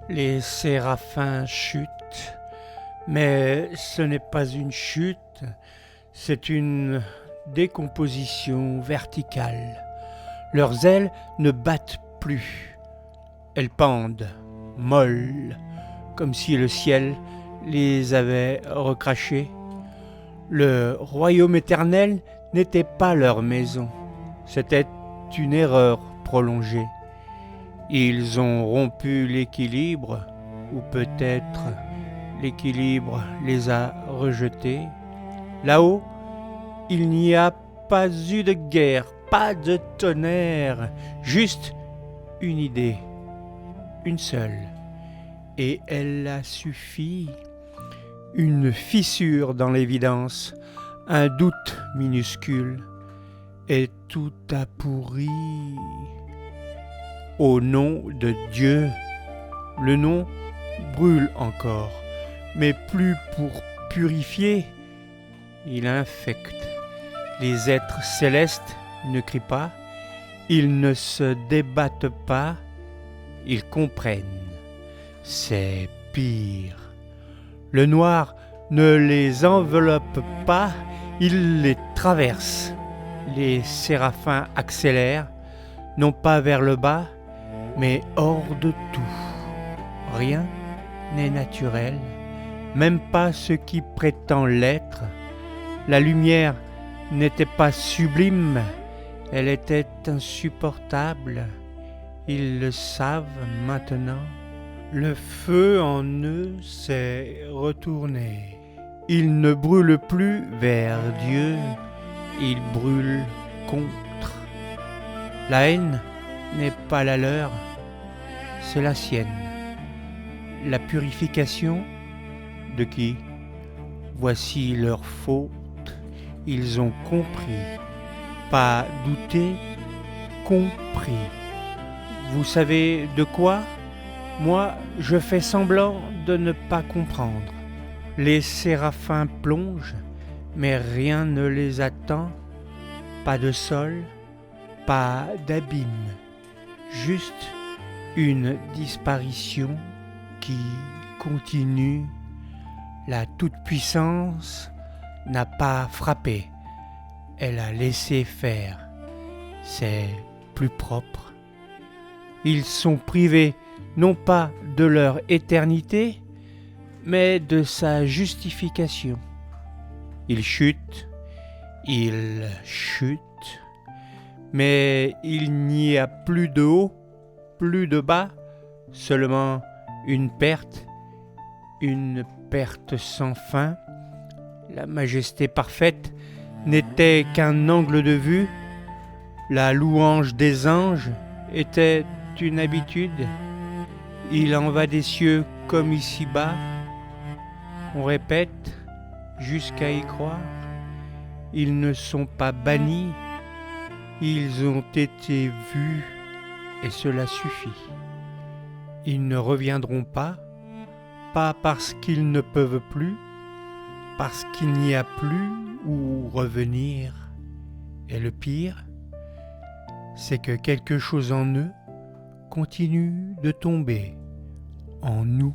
Les séraphins chutent, mais ce n'est pas une chute, c'est une décomposition verticale. Leurs ailes ne battent plus, elles pendent, molles, comme si le ciel les avait recrachées. Le royaume éternel n'était pas leur maison, c'était une erreur prolongée. Ils ont rompu l'équilibre, ou peut-être l'équilibre les a rejetés. Là-haut, il n'y a pas eu de guerre, pas de tonnerre, juste une idée, une seule. Et elle a suffi. Une fissure dans l'évidence, un doute minuscule, et tout a pourri. Au nom de Dieu, le nom brûle encore, mais plus pour purifier, il infecte. Les êtres célestes ne crient pas, ils ne se débattent pas, ils comprennent. C'est pire. Le noir ne les enveloppe pas, il les traverse. Les séraphins accélèrent, non pas vers le bas, mais hors de tout. Rien n'est naturel, même pas ce qui prétend l'être. La lumière n'était pas sublime, elle était insupportable. Ils le savent maintenant. Le feu en eux s'est retourné. Ils ne brûlent plus vers Dieu, ils brûlent contre. La haine n'est pas la leur, c'est la sienne. La purification de qui? Voici leur faute. Ils ont compris, pas douté, compris. Vous savez de quoi? Moi, je fais semblant de ne pas comprendre. Les séraphins plongent, mais rien ne les attend. Pas de sol, pas d'abîme, juste une disparition qui continue. La toute-puissance n'a pas frappé, elle a laissé faire. C'est plus propre. Ils sont privés non pas de leur éternité, mais de sa justification. Ils chutent, mais il n'y a plus de haut, plus de bas, seulement une perte sans fin. La majesté parfaite n'était qu'un angle de vue, la louange des anges était une habitude. Il en va des cieux comme ici-bas. On répète jusqu'à y croire. Ils ne sont pas bannis, ils ont été vus et cela suffit. Ils ne reviendront pas parce qu'ils ne peuvent plus, parce qu'il n'y a plus où revenir. Et le pire, c'est que quelque chose en eux continue de tomber en nous.